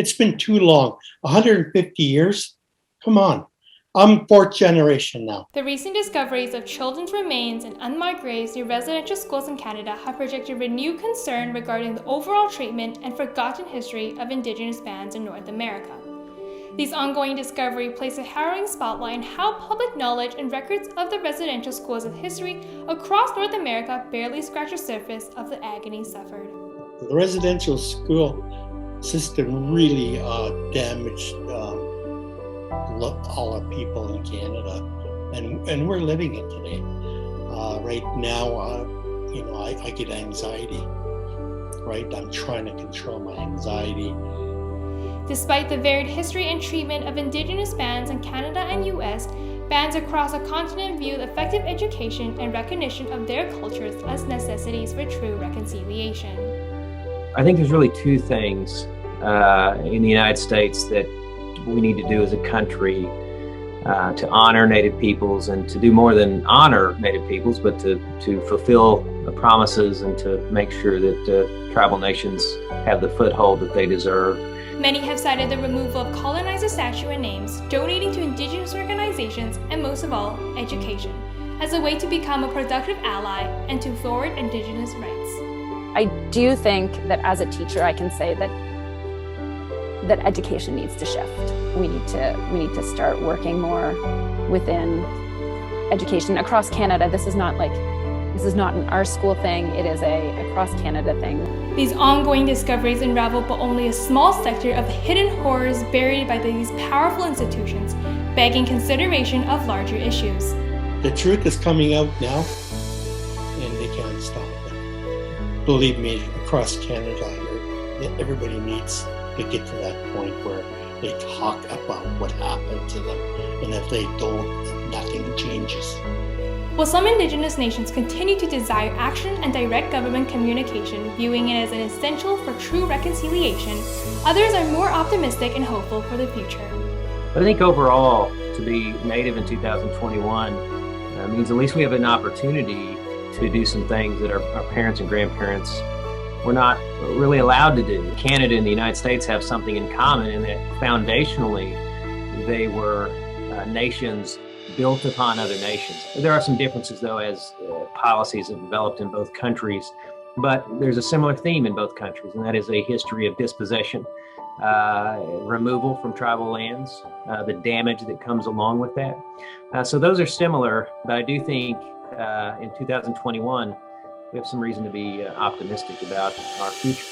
It's been too long. 150 years? Come on. I'm fourth generation now. The recent discoveries of children's remains in unmarked graves near residential schools in Canada have projected renewed concern regarding the overall treatment and forgotten history of Indigenous bands in North America. These ongoing discoveries place a harrowing spotlight on how public knowledge and records of the residential schools of history across North America barely scratch the surface of the agony suffered. The residential school system really damaged all our people in Canada, and we're living it today. Right now, I get anxiety. Right, I'm trying to control my anxiety. Despite the varied history and treatment of Indigenous bands in Canada and US, bands across the continent view effective education and recognition of their cultures as necessities for true reconciliation. I think there's really two things in the United States that we need to do as a country to honor Native peoples, and to do more than honor Native peoples, but to fulfill the promises and to make sure that tribal nations have the foothold that they deserve. Many have cited the removal of colonizer statue and names, donating to Indigenous organizations, and most of all, education, as a way to become a productive ally and to forward Indigenous rights. I do think that as a teacher, I can say that education needs to shift. We need to start working more within education across Canada. This is not an our school thing. It is a across Canada thing. These ongoing discoveries unravel but only a small sector of the hidden horrors buried by these powerful institutions, begging consideration of larger issues. The truth is coming out now, and they can't stop it. Believe me, across Canada, everybody needs to get to that point where they talk about what happened to them, and if they don't, nothing changes. While some Indigenous nations continue to desire action and direct government communication, viewing it as an essential for true reconciliation, others are more optimistic and hopeful for the future. But I think overall, to be Native in 2021 means at least we have an opportunity to do some things that our parents and grandparents were not really allowed to do. Canada and the United States have something in common in that foundationally they were nations built upon other nations. There are some differences though, as policies have developed in both countries, but there's a similar theme in both countries, and that is a history of dispossession, removal from tribal lands, the damage that comes along with that. So those are similar, but I do think in 2021, we have some reason to be optimistic about our future.